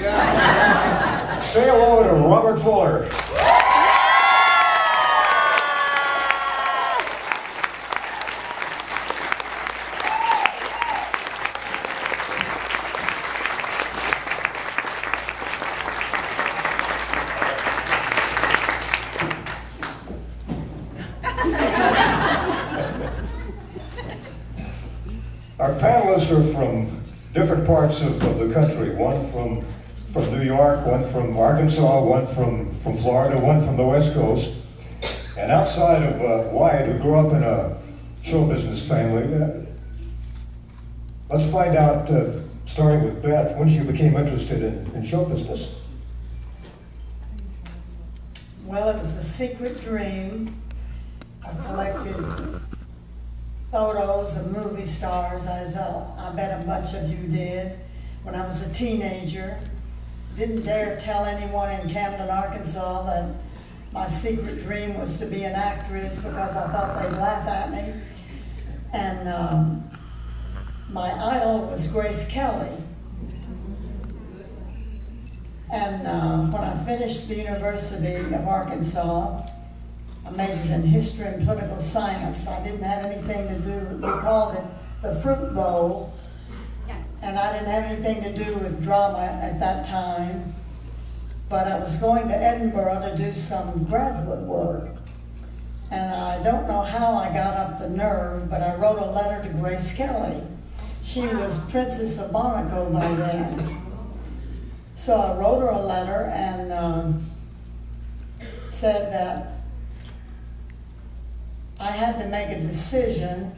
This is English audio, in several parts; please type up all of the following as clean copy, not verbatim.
Say hello to Robert Fuller. Our panelists are from different parts of the country. One from New York, one from Arkansas, one from Florida, one from the West Coast. And outside of Wyatt, who grew up in a show business family, let's find out, starting with Beth, when she became interested in show business. Well, it was a secret dream. I collected photos of movie stars, as I bet a bunch of you did, when I was a teenager. Didn't dare tell anyone in Camden, Arkansas that my secret dream was to be an actress because I thought they'd laugh at me. And my idol was Grace Kelly. And when I finished the University of Arkansas, I majored in history and political science. I didn't have anything to do, we called it the Fruit Bowl, and I didn't have anything to do with drama at that time. But I was going to Edinburgh to do some graduate work. And I don't know how I got up the nerve, but I wrote a letter to Grace Kelly. She was Princess of Monaco by then. So I wrote her a letter and said that I had to make a decision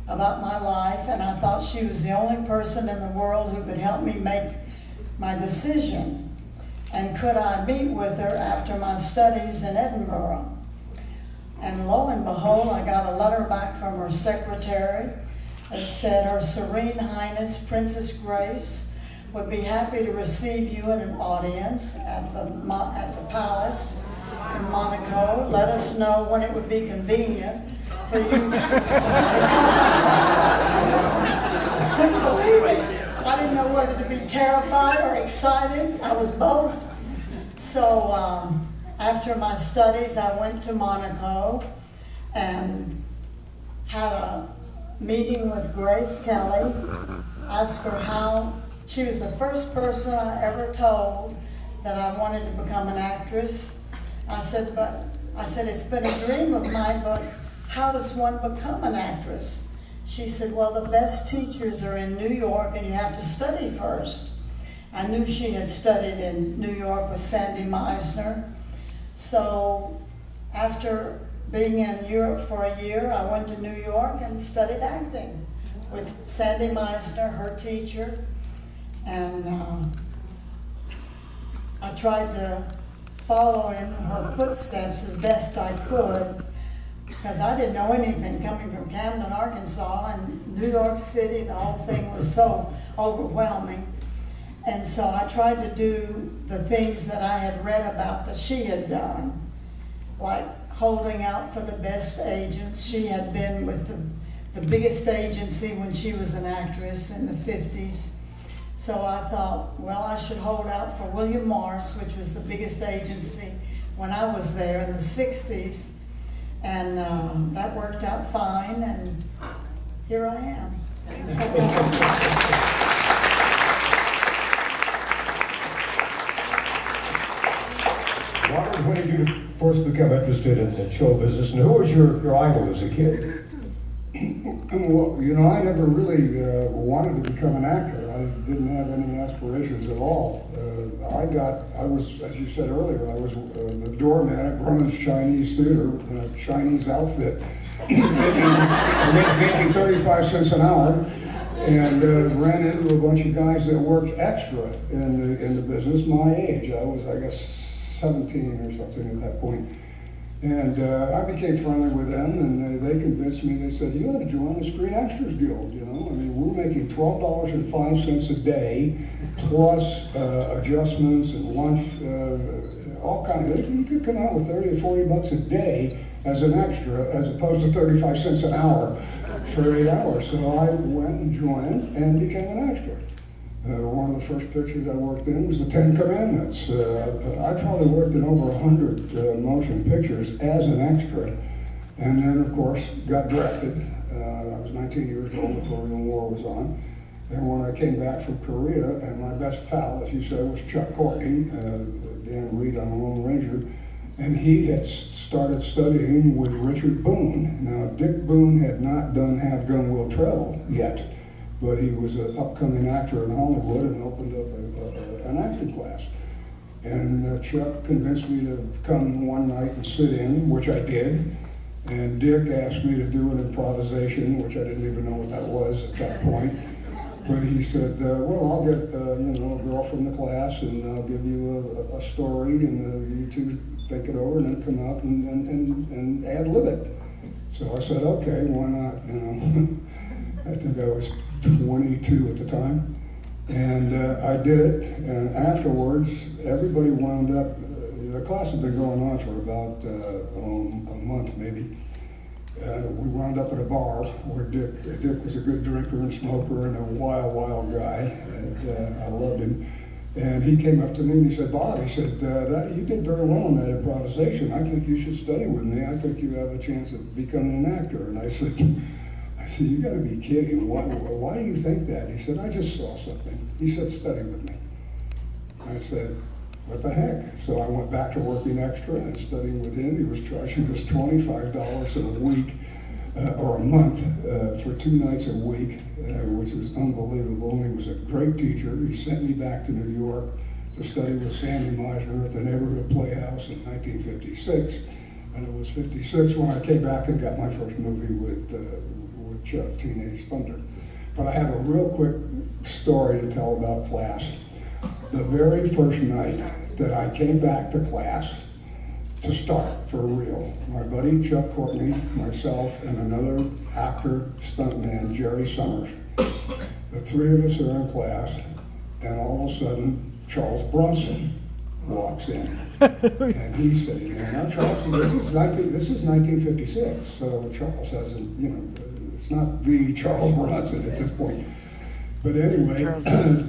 about my life, and I thought she was the only person in the world who could help me make my decision. And could I meet with her after my studies in Edinburgh? And lo and behold, I got a letter back from her secretary that said, Her Serene Highness Princess Grace would be happy to receive you in an audience at the palace in Monaco. Let us know when it would be convenient for you. I couldn't believe it. I didn't know whether to be terrified or excited. I was both. So after my studies, I went to Monaco and had a meeting with Grace Kelly. Asked her how, she was the first person I ever told that I wanted to become an actress. I said, it's been a dream of mine, but how does one become an actress? She said, well, the best teachers are in New York and you have to study first. I knew she had studied in New York with Sandy Meisner. So after being in Europe for a year, I went to New York and studied acting with Sandy Meisner, her teacher. And I tried to follow in her footsteps as best I could, because I didn't know anything coming from Camden, Arkansas, and New York City. The whole thing was so overwhelming. And so I tried to do the things that I had read about that she had done, like holding out for the best agents. She had been with the biggest agency when she was an actress in the 50s. So I thought, well, I should hold out for William Morris, which was the biggest agency when I was there in the 60s. And that worked out fine, and here I am. Robert, when did you first become interested in show business, and who was your idol as a kid? Well, you know, I never really wanted to become an actor. I didn't have any aspirations at all. I was, as you said earlier, I was the doorman at Grumman's Chinese Theater in a Chinese outfit, making 35 cents an hour, and ran into a bunch of guys that worked extra in the business my age. I was, I guess, 17 or something at that point. And I became friendly with them, and they convinced me. They said, you ought to join the Screen Extras Guild, you know? I mean, we're making $12.05 a day, plus adjustments and lunch, all kinds of, you could come out with 30 or 40 bucks a day as an extra, as opposed to 35 cents an hour for 8 hours. So I went and joined and became an extra. One of the first pictures I worked in was the 10 Commandments. I probably worked in over 100 motion pictures as an extra, and then of course got drafted. I was 19 years old, the Korean War was on. And when I came back from Korea, and my best pal, as you said, was Chuck Courtney, Dan Reed on the Lone Ranger, and he had started studying with Richard Boone. Now, Dick Boone had not done Have Gun Will Travel yet, but he was an upcoming actor in Hollywood and opened up an acting class. And Chuck convinced me to come one night and sit in, which I did. And Dick asked me to do an improvisation, which I didn't even know what that was at that point. But he said, well, I'll get a girl from the class, and I'll give you a story, and you two think it over, and then come out and ad-lib it. So I said, okay, why not? I think I was 22 at the time, and I did it. And afterwards, everybody wound up. The class had been going on for about a month, maybe. We wound up at a bar where Dick was a good drinker and smoker and a wild guy, and I loved him. And he came up to me and he said, Bob, he said, you did very well on that improvisation. I think you should study with me. I think you have a chance of becoming an actor. And I said, you gotta be kidding. Why do you think that? He said, I just saw something. He said, study with me. I said, what the heck? So I went back to working extra and studying with him. He was charging us $25 a week or a month for 2 nights a week, which was unbelievable. And he was a great teacher. He sent me back to New York to study with Sandy Meisner at the Neighborhood Playhouse in 1956. And it was 56 when I came back and got my first movie with Chuck, Teenage Thunder. But I have a real quick story to tell about class. The very first night that I came back to class to start for real, my buddy Chuck Courtney, myself, and another actor, stuntman, Jerry Summers, the three of us are in class, and all of a sudden, Charles Bronson walks in. And he's sitting there. Now, Charles, this is 1956, so Charles hasn't, it's not the Charles Bronson at this point. But anyway,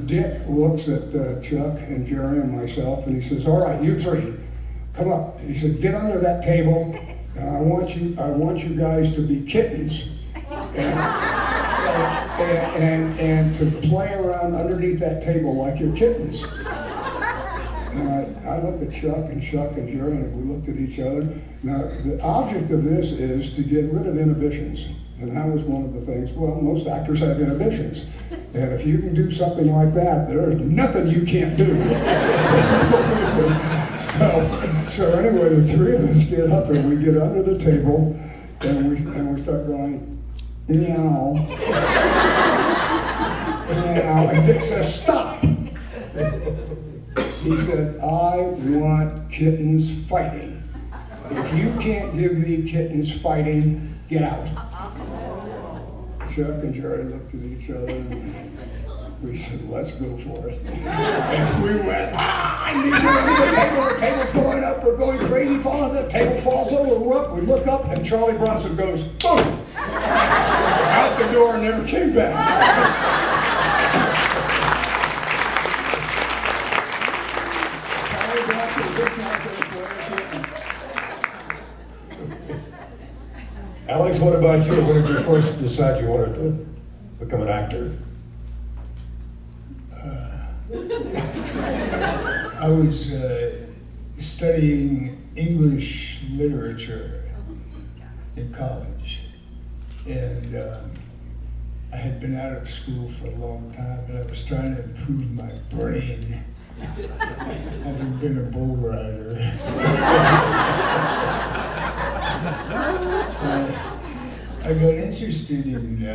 Dick looks at Chuck and Jerry and myself, and he says, all right, you three, come up. He said, get under that table, and I want you guys to be kittens and to play around underneath that table like you're kittens. And I looked at Chuck and Jerry, and we looked at each other. Now, the object of this is to get rid of inhibitions. And that was one of the things, well, most actors have inhibitions. And if you can do something like that, there's nothing you can't do. So anyway, the three of us get up and we get under the table and we start going, meow. Meow. And Dick says, stop. He said, I want kittens fighting. If you can't give me kittens fighting, get out. Chuck and Jerry looked at each other and we said, let's go for it. And we went, I need to under the table's going up, we're going crazy, falling, the table falls over, we're up, we look up, and Charlie Bronson goes, boom! Out the door and never came back. Charlie Bronson, big Alex, what about you? When did you first decide you wanted to become an actor? I was studying English literature in college, and I had been out of school for a long time, and I was trying to improve my brain, having been a bull rider. I got interested in,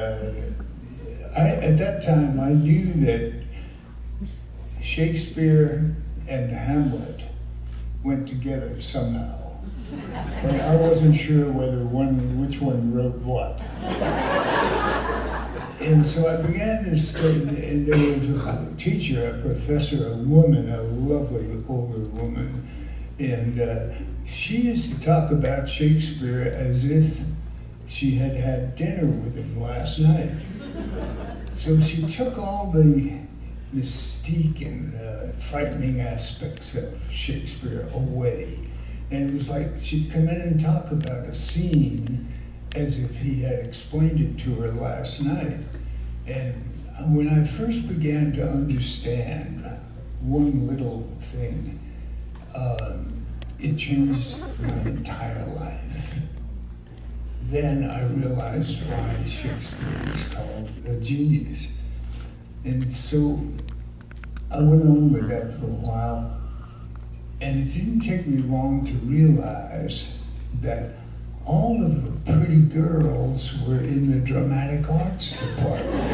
at that time I knew that Shakespeare and Hamlet went together somehow. But I wasn't sure which one wrote what. And so I began to study, and there was a teacher, a professor, a woman, a lovely older woman, and she used to talk about Shakespeare as if she had had dinner with him last night. So she took all the mystique and frightening aspects of Shakespeare away. And it was like she'd come in and talk about a scene as if he had explained it to her last night. And when I first began to understand one little thing, it changed my entire life. Then I realized why Shakespeare was called a genius. And so I went on with that for a while, and it didn't take me long to realize that all of the pretty girls were in the dramatic arts department.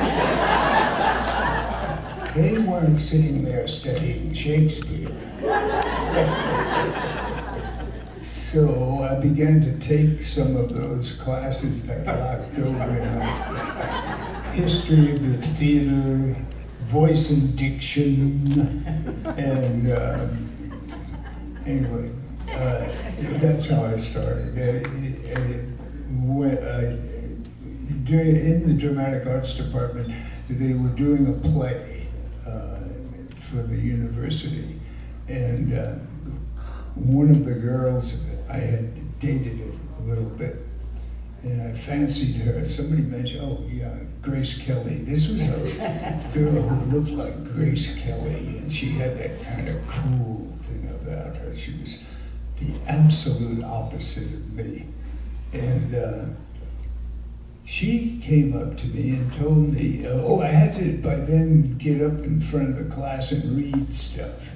They weren't sitting there studying Shakespeare. So I began to take some of those classes that locked over history of the theater, voice and diction, and anyway, that's how I started. In the dramatic arts department, they were doing a play for the university, and one of the girls I had dated a little bit, and I fancied her. Somebody mentioned, oh yeah, Grace Kelly. This was a girl who looked like Grace Kelly, and she had that kind of cool thing about her. She was the absolute opposite of me. And she came up to me and told me, I had to by then get up in front of the class and read stuff.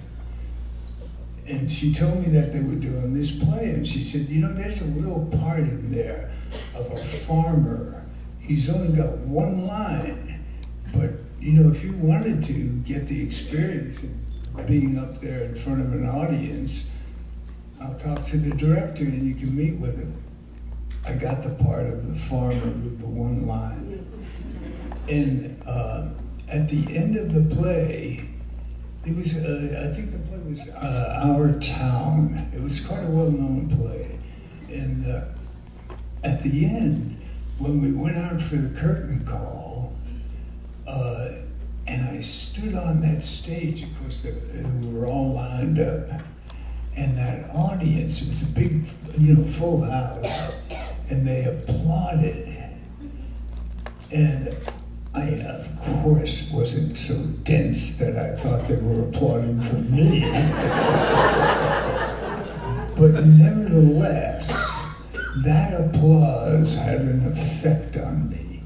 And she told me that they were doing this play, and she said, there's a little part in there of a farmer. He's only got one line, but if you wanted to get the experience of being up there in front of an audience, I'll talk to the director and you can meet with him. I got the part of the farmer with the one line. And at the end of the play, it was, I think the play was Our Town. It was quite a well-known play. And at the end, when we went out for the curtain call, and I stood on that stage, of course, we were all lined up, and that audience, it was a big, full house, and they applauded. And I, of course, wasn't so dense that I thought they were applauding for me. But nevertheless, that applause had an effect on me.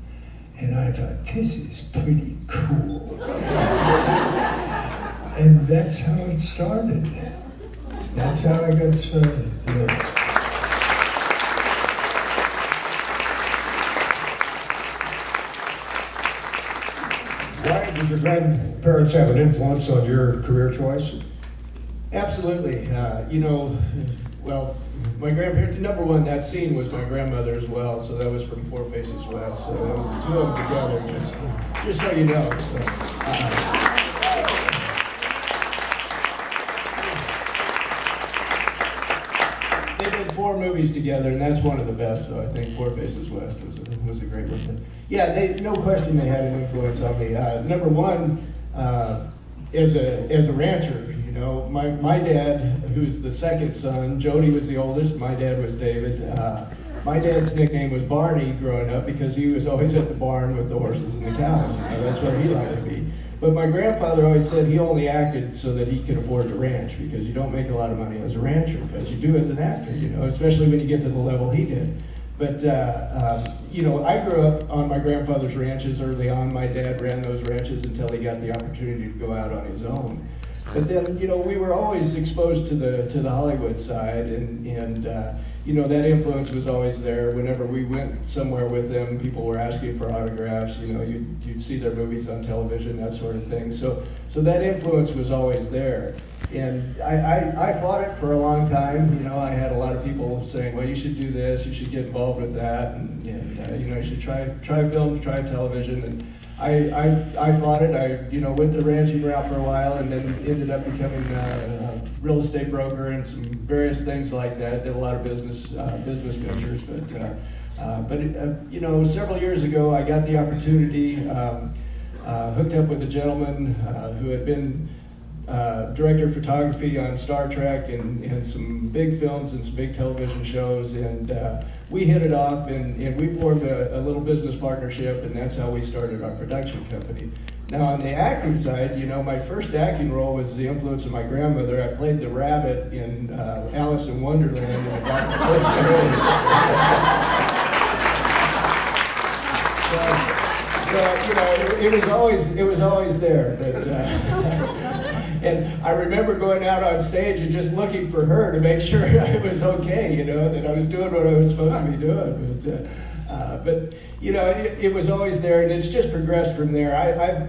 And I thought, this is pretty cool. And that's how it started. That's how I got started. Yeah. Wyatt, did your grandparents have an influence on your career choice? Absolutely. Well, my grandparents, number one, that scene was my grandmother as well, so that was from Four Faces West, so that was the two of them together, just so you know. So, they did 4 movies together, and that's one of the best, so I think Four Faces West was a great one. But yeah, no question they had an influence on me. Number one, as a rancher, my dad, who's the second son, Jody was the oldest, my dad was David. My dad's nickname was Barney growing up because he was always at the barn with the horses and the cows. That's where he liked to be. But my grandfather always said he only acted so that he could afford to ranch, because you don't make a lot of money as a rancher, but you do as an actor, especially when you get to the level he did. But, I grew up on my grandfather's ranches early on. My dad ran those ranches until he got the opportunity to go out on his own. But then, we were always exposed to the Hollywood side, and that influence was always there. Whenever we went somewhere with them, people were asking for autographs. You'd see their movies on television, that sort of thing. So that influence was always there. And I fought it for a long time. I had a lot of people saying, well, you should do this, you should get involved with that, and you should try film, try television. And I fought it. I went the ranching route for a while, and then ended up becoming a real estate broker and some various things like that. Did a lot of business ventures, but several years ago, I got the opportunity. hooked up with a gentleman who had been director of photography on Star Trek and some big films and some big television shows, and we hit it off, and we formed a little business partnership, and that's how we started our production company. Now on the acting side, you know, my first acting role was the influence of my grandmother. I played the rabbit in Alice in Wonderland, and I got the first grade. So you know, it was always there. But, and I remember going out on stage and just looking for her to make sure I was okay, you know, that I was doing what I was supposed to be doing. But you know, it was always there, and it's just progressed from there.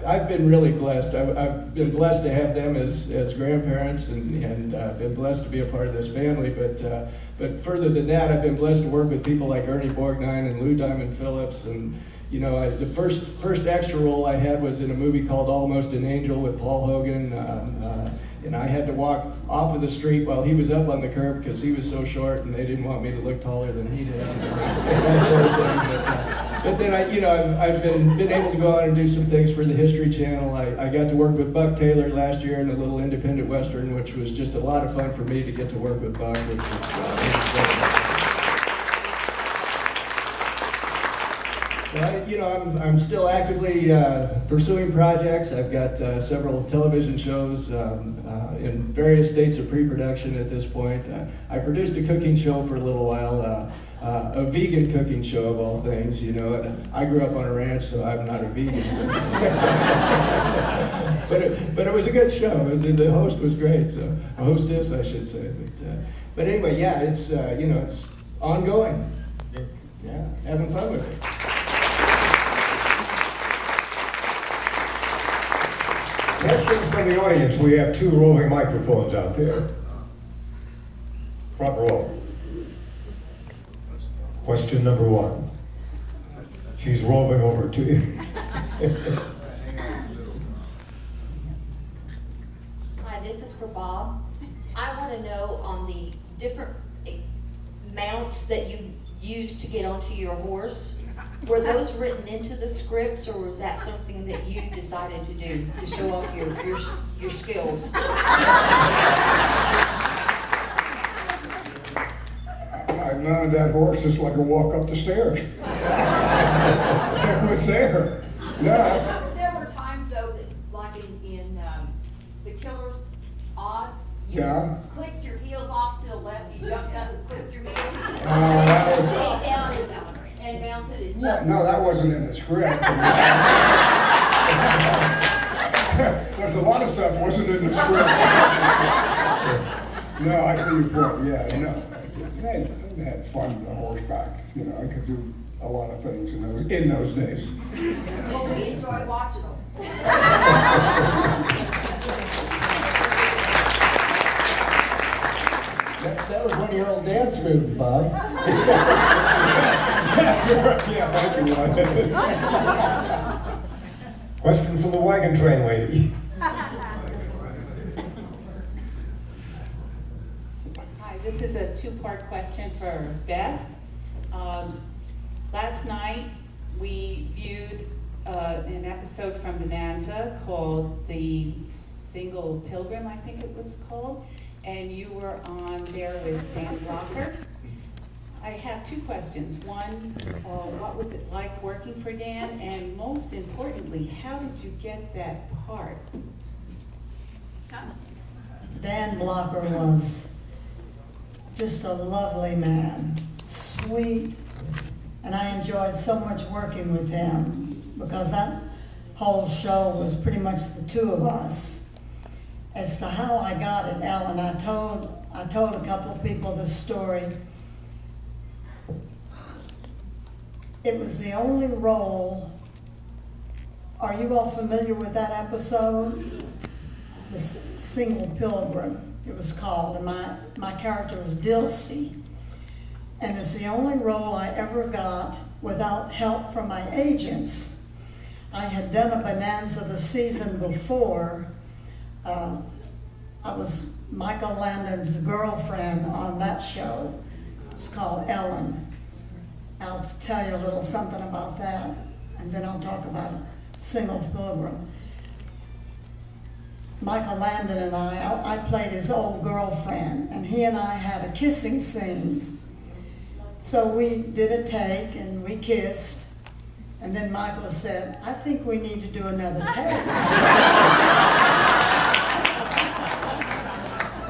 I've been really blessed. I've been blessed to have them as grandparents, and been blessed to be a part of this family. But further than that, I've been blessed to work with people like Ernie Borgnine and Lou Diamond Phillips, and you know, the first extra role I had was in a movie called Almost an Angel with Paul Hogan, and I had to walk off of the street while he was up on the curb because he was so short, and they didn't want me to look taller than he did. That sort of thing. But then I've been able to go on and do some things for the History Channel. I got to work with Buck Taylor last year in a little independent western, which was just a lot of fun for me to get to work with Buck. Which was, I'm still actively pursuing projects. I've got several television shows in various states of pre-production at this point. I produced a cooking show for a little while, a vegan cooking show of all things, you know. And I grew up on a ranch, so I'm not a vegan. but it was a good show. The host was great, so a hostess, I should say. But anyway, yeah, it's it's ongoing. Yeah, having fun with it. Questions from the audience. We have 2 roving microphones out there. Front row. Question number 1. She's roving over to you. Hi, this is for Bob. I want to know on the different mounts that you use to get onto your horse. Were those written into the scripts, or was that something that you decided to do to show off your skills? I mounted that horse just like a walk up the stairs. It was there. Yeah. There were times though that, like in The Killer's Odds, you clicked your heels off to the left, you jumped up and clicked your heels. That was. Came down and mounted and jumped. No, that wasn't in the script. There's a lot of stuff wasn't in the script. No, I see your point. Yeah, no. I had fun on horseback. You know, I could do a lot of things in those days. Well, we enjoy watching them. That was one of your old dance moves, Bob. Yeah, thank you, Wyatt. Question from the wagon train lady. Hi, this is a 2-part question for Beth. Last night we viewed an episode from Bonanza called The Single Pilgrim, I think it was called, and you were on there with Dan Blocker. I have 2 questions. One, what was it like working for Dan? And most importantly, how did you get that part? Dan Blocker was just a lovely man, sweet, and I enjoyed so much working with him because that whole show was pretty much the 2 of us. As to how I got it, Ellen, I told a couple of people this story. It was the only role. Are you all familiar with that episode? The Single Pilgrim, it was called, and my character was Dilsey. And it's the only role I ever got without help from my agents. I had done a Bonanza the season before. I was Michael Landon's girlfriend on that show. It's called Ellen. I'll tell you a little something about that, and then I'll talk about Single Pilgrim. Michael Landon and I played his old girlfriend, and he and I had a kissing scene. So we did a take and we kissed, and then Michael said, I think we need to do another take.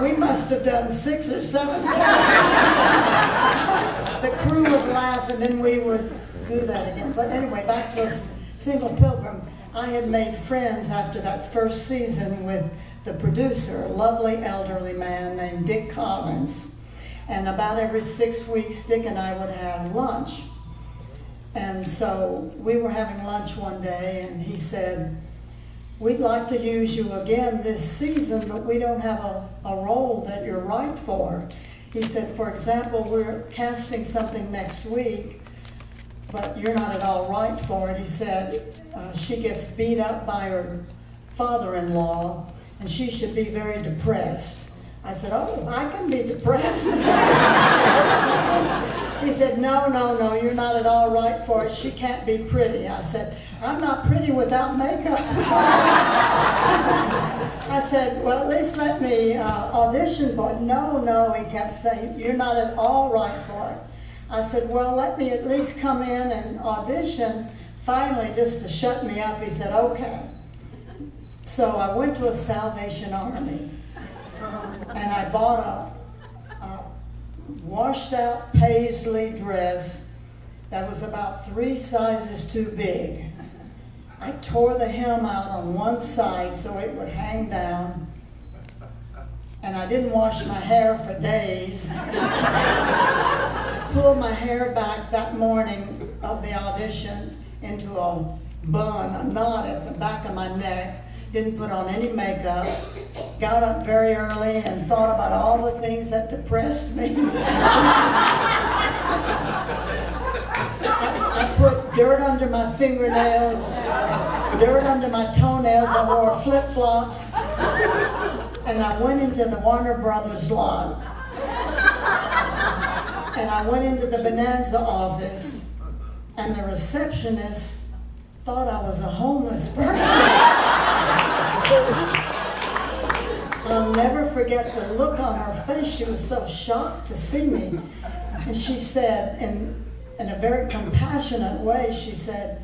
We must have done 6 or 7 takes. The crew would laugh and then we would do that again. But anyway, back to Single Pilgrim. I had made friends after that first season with the producer, a lovely elderly man named Dick Collins. And about every 6 weeks, Dick and I would have lunch. And so we were having lunch one day, and he said, we'd like to use you again this season, but we don't have a role that you're right for. He said, for example, we're casting something next week, but you're not at all right for it. He said, she gets beat up by her father-in-law, and she should be very depressed. I said, oh, I can be depressed. He said, no, you're not at all right for it. She can't be pretty. I said, I'm not pretty without makeup. I said, well, at least let me audition for it. No, he kept saying, you're not at all right for it. I said, well, let me at least come in and audition. Finally, just to shut me up, he said, okay. So I went to a Salvation Army, and I bought a washed out paisley dress that was about 3 sizes too big. I tore the hem out on one side so it would hang down, and I didn't wash my hair for days. Pulled my hair back that morning of the audition into a bun, a knot at the back of my neck, didn't put on any makeup, got up very early and thought about all the things that depressed me. I put dirt under my fingernails, dirt under my toenails, I wore flip-flops, and I went into the Warner Brothers lot. And I went into the Bonanza office, and the receptionist thought I was a homeless person. I'll never forget the look on her face. She was so shocked to see me. And she said, in a very compassionate way, she said,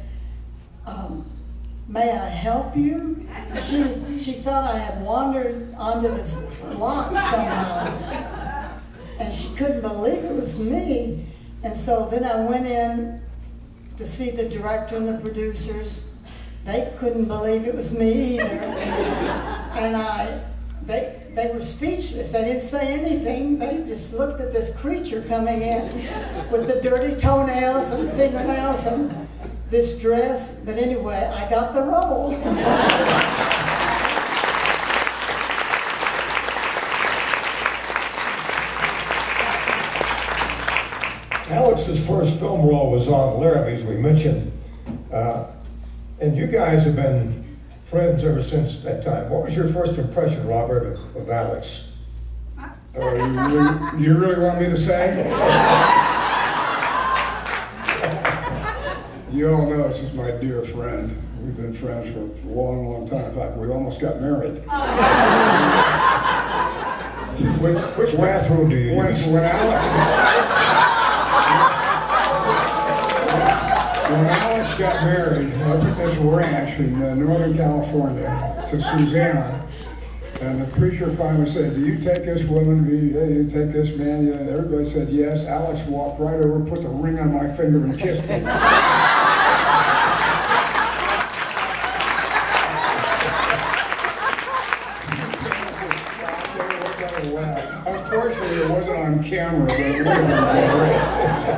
may I help you? She thought I had wandered onto this lot somehow. And she couldn't believe it was me. And so then I went in to see the director and the producers. They couldn't believe it was me either. And they were speechless. They didn't say anything. They just looked at this creature coming in with the dirty toenails and fingernails and this dress. But anyway, I got the role. Alex's first film role was on Laramie, as we mentioned. And you guys have been friends ever since that time. What was your first impression, Robert, of Alex? You really want me to say? You all know this is my dear friend. We've been friends for a long, long time. In fact, we almost got married. Which bathroom do you use? When Alex got married up at this ranch in Northern California to Susanna, and the preacher finally said, do you take this woman, do you take this man? Yeah, and everybody said yes. Alex walked right over, put the ring on my finger and kissed me. Unfortunately, it wasn't on camera, but it would have been great.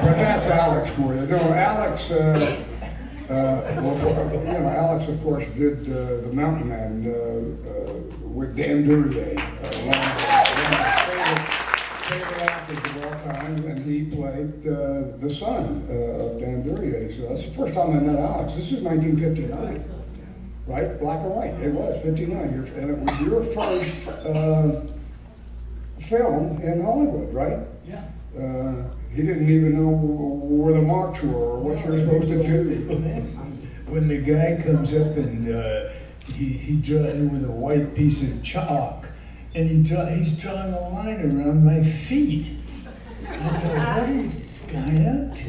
But that's Alex for you. No, Alex, Alex, of course, did The Mountain Man with Dan Duryea, one of my favorite actors of all time, and he played the son of Dan Duryea. So that's the first time I met Alex. This is 1959, right? Black and white. It was 59, and it was your first film in Hollywood, right? Yeah. He didn't even know where the marks were or what you're supposed to do. when the guy comes up and he draws with a white piece of chalk, and he's drawing a line around my feet. I thought, what is this guy up to?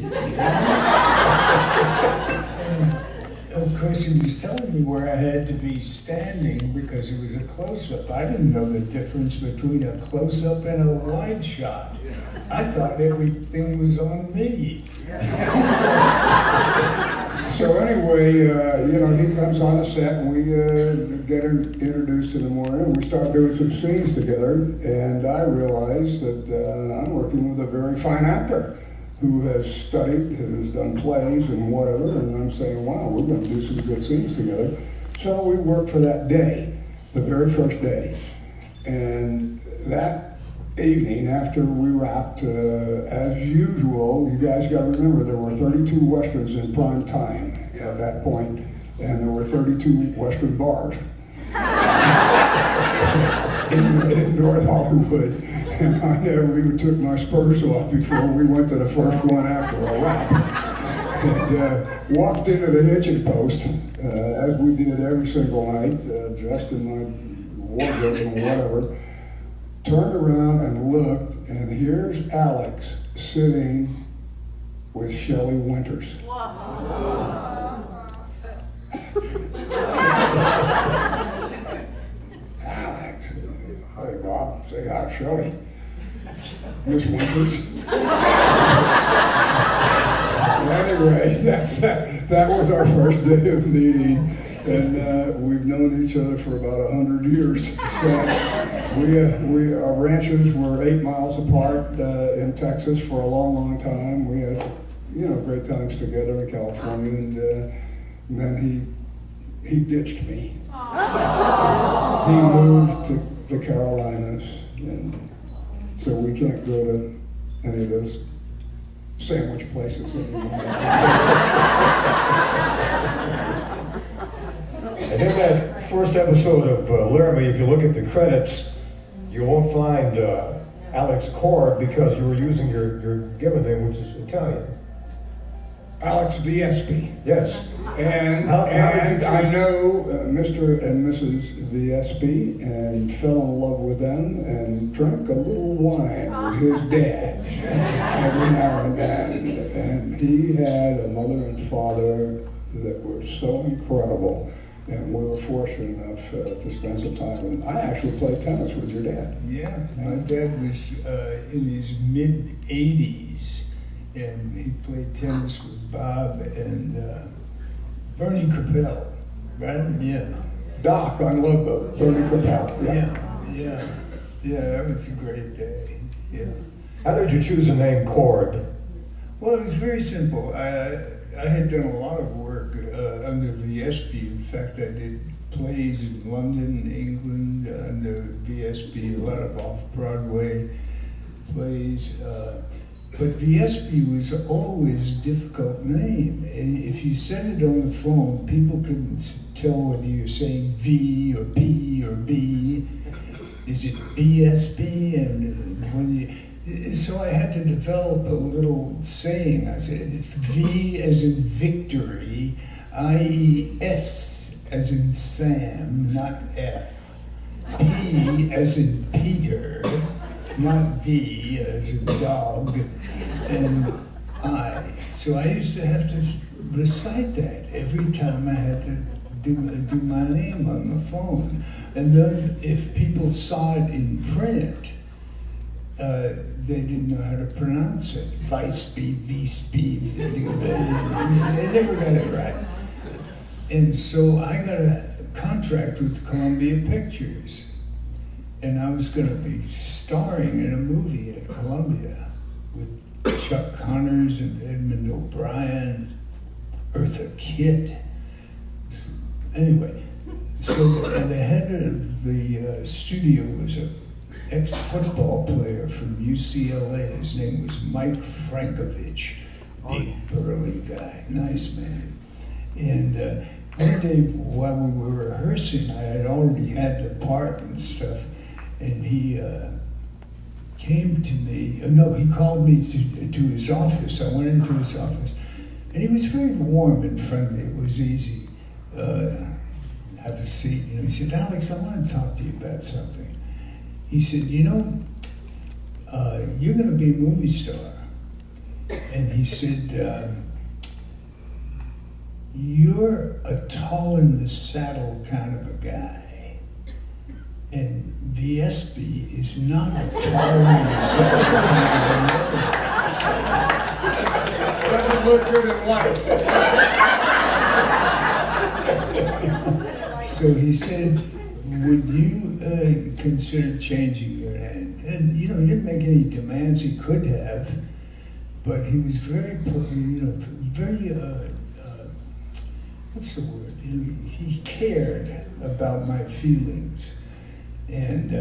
Of course, he was telling me where I had to be standing because it was a close-up. I didn't know the difference between a close-up and a wide shot. I thought everything was on me. So anyway, he comes on the set and we get introduced in the morning. We start doing some scenes together, and I realize that I'm working with a very fine actor who has studied, has done plays and whatever, and I'm saying, wow, we're going to do some good scenes together. So we worked for that day, the very first day. And that evening, after we wrapped, as usual, you guys got to remember there were 32 Westerns in prime time at that point, and there were 32 Western bars in North Hollywood. And I never even took my spurs off before we went to the first one after a wrap. And walked into the hitching post, as we did every single night, dressed in my wardrobe and whatever. Turned around and looked, and here's Alex sitting with Shelley Winters. Alex, hey Bob, say hi to Shelley. Miss Winters. Anyway, that was our first day of meeting, and we've known each other for about 100 years. So our ranches were 8 miles apart in Texas for a long, long time. We had, great times together in California, and then he ditched me. He moved to the Carolinas, and so we can't go to any of those sandwich places anymore. And in that first episode of Laramie, if you look at the credits, you won't find Alex Cord because you were using your given name, which is Italian. Alex VSP. Yes. And How did you choose? I know Mr. and Mrs. VSP and fell in love with them and drank a little wine with his dad every now and then. And he had a mother and father that were so incredible. And we were fortunate enough to spend some time. And I actually played tennis with your dad. Yeah, my dad was in his mid-80s, and he played tennis with Bob and Bernie Capel, right? Yeah. Doc on Love Boat, Bernie Capel. Yeah, that was a great day, yeah. How did you choose the name Cord? Well, it was very simple. I had done a lot of work under VSP. In fact, I did plays in London, England, under VSP, a lot of off-Broadway plays. But VSP was always a difficult name. If you said it on the phone, people couldn't tell whether you're saying V or P or B. Is it BSP? And so I had to develop a little saying. I said, it's V as in victory, IES as in Sam, not F. P as in Peter, not D as in dog, and I. So I used to have to recite that every time I had to do my name on the phone. And then if people saw it in print, they didn't know how to pronounce it. Vice-speed, V-speed, they never got it right. And so I got a contract with Columbia Pictures, and I was going to be starring in a movie at Columbia with Chuck Connors and Edmund O'Brien, Eartha Kitt. Anyway, so the head of the studio was an ex-football player from UCLA. His name was Mike Frankovich, big burly guy, nice man. And one day while we were rehearsing, I had already had the part and stuff, and he came to me. No, he called me to his office. I went into his office, And he was very warm and friendly. It was easy. Have a seat. He said, Alex, I want to talk to you about something. He said, you're going to be a movie star. And he said, you're a tall in the saddle kind of a guy. And VSB is not a tall in the saddle kind of a guy. Doesn't look good in lights. So he said, would you consider changing your name? And, he didn't make any demands. He could have, but he was very, very, what's the word? He cared about my feelings. And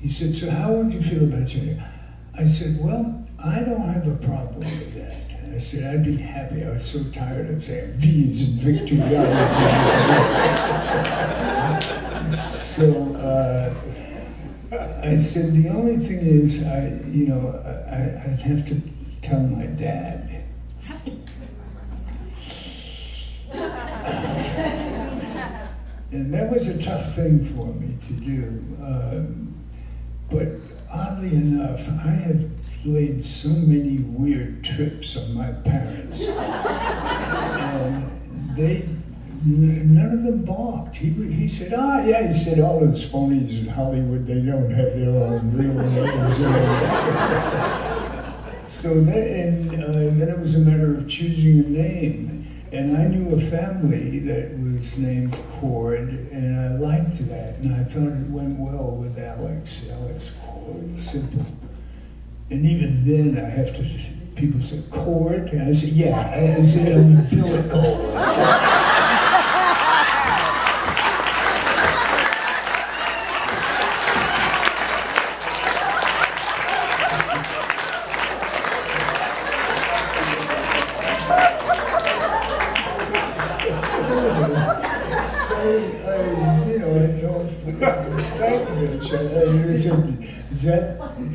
he said, so how would you feel about changing? I said, well, I don't have a problem with that. I said, I'd be happy. I was so tired of saying V is in Victor. So I said, the only thing is, I'd have to tell my dad. And that was a tough thing for me to do. But oddly enough, I have played so many weird trips on my parents. And none of them balked. He said, yeah, he said, all those phonies in Hollywood, they don't have their own real names. So then it was a matter of choosing a name. And I knew a family that was named Cord, and I liked that. And I thought it went well with Alex Cord, simple. And even then, people said, cord? And I said, yeah, as in umbilical.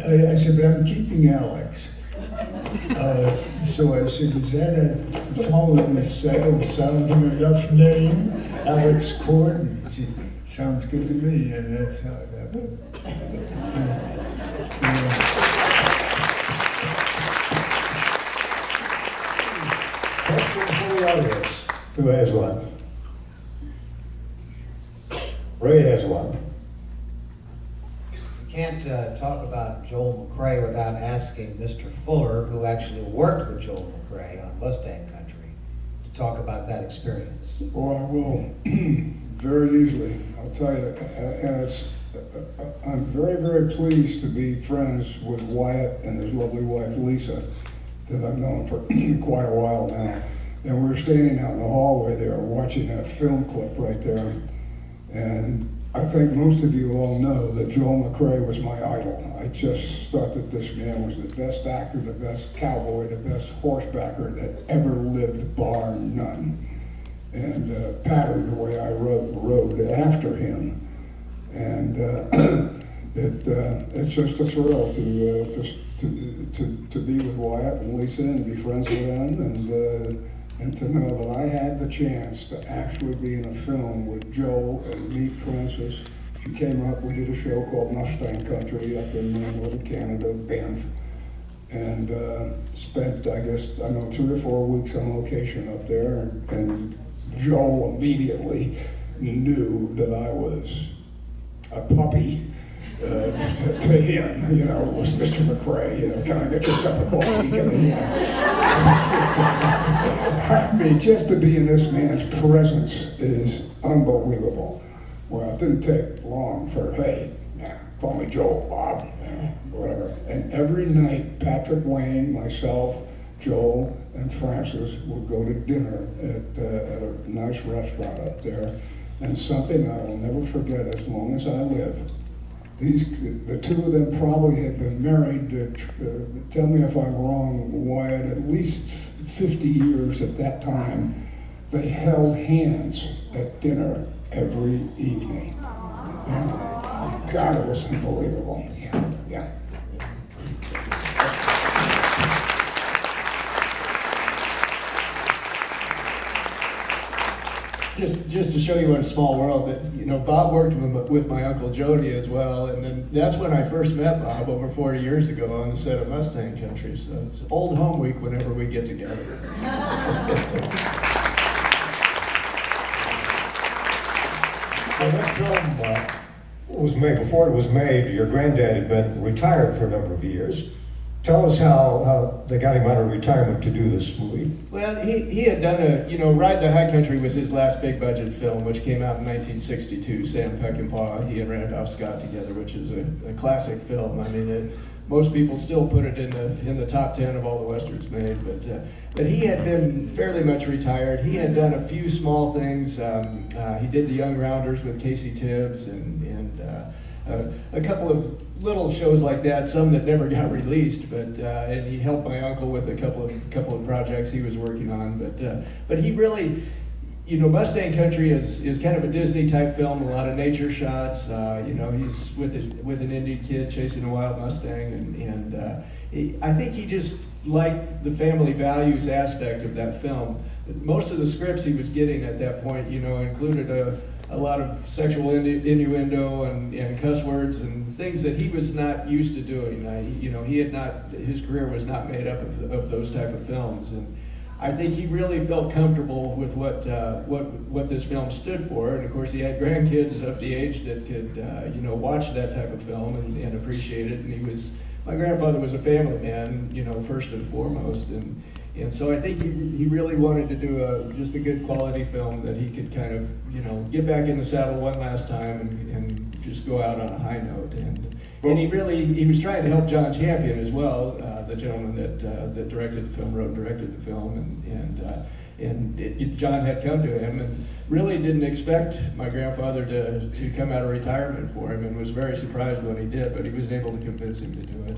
I said, but I'm keeping Alex. So I said, is that a tall in the saddle sounding enough name? Alex Cord? He said, sounds good to me, and that's how it happened. Question for the audience. Who has one? Ray has one. Can't talk about Joel McCrea without asking Mr. Fuller, who actually worked with Joel McCrea on Mustang Country, to talk about that experience. Well, I will very easily. I'll tell you, and I'm very, very pleased to be friends with Wyatt and his lovely wife Lisa, that I've known for quite a while now. And we were standing out in the hallway there, watching that film clip right there, and I think most of you all know that Joel McCrea was my idol. I just thought that this man was the best actor, the best cowboy, the best horsebacker that ever lived, bar none. And patterned the way I rode after him. And it's just a thrill to be with Wyatt and Lisa and be friends with them, and to know that I had the chance to actually be in a film with Joel and meet Frances. She came up, we did a show called Mustang Country up in northern Canada, Banff, and spent, 3 or 4 weeks on location up there, and Joel immediately knew that I was a puppy to him, it was Mr. McCrea, can I get your cup of coffee? I mean, just to be in this man's presence is unbelievable. Well, it didn't take long for, hey, call me Joel, Bob, whatever. And every night, Patrick Wayne, myself, Joel, and Frances would go to dinner at a nice restaurant up there. And something I will never forget as long as I live. The two of them probably had been married, tell me if I'm wrong, Wyatt, at least 50 years at that time. They held hands at dinner every evening. And God, it was unbelievable. Yeah. just to show you what a small world, that, you know, Bob worked with my Uncle Jody as well, and then that's when I first met Bob over 40 years ago on the set of Mustang Country, so it's old home week whenever we get together. Well, that film was made, before it was made, your granddad had been retired for a number of years. Tell us how they got him out of retirement to do this movie. Well, he had done you know, Ride the High Country was his last big budget film, which came out in 1962, Sam Peckinpah, he and Randolph Scott together, which is a classic film. I mean, most people still put it in the top 10 of all the westerns made, but he had been fairly much retired. He had done a few small things. He did The Young Rounders with Casey Tibbs and a couple of little shows like that, some that never got released, but and he helped my uncle with a couple of projects he was working on. But he really, you know, Mustang Country is kind of a Disney type film, a lot of nature shots. You know, he's with an Indian kid chasing a wild Mustang, and I think he just liked the family values aspect of that film. Most of the scripts he was getting at that point, you know, included a lot of sexual innuendo and cuss words and things that he was not used to doing. You know, his career was not made up of those type of films, and I think he really felt comfortable with what this film stood for. And of course, he had grandkids of the age that could you know, watch that type of film and appreciate it. And my grandfather was a family man, you know, first and foremost, and so I think he really wanted to do just a good quality film that he could kind of, you know, get back in the saddle one last time and just go out on a high note. And he was trying to help John Champion as well, the gentleman that directed the film, wrote and directed the film, and John had come to him and really didn't expect my grandfather to come out of retirement for him, and was very surprised when he did, but he was able to convince him to do it.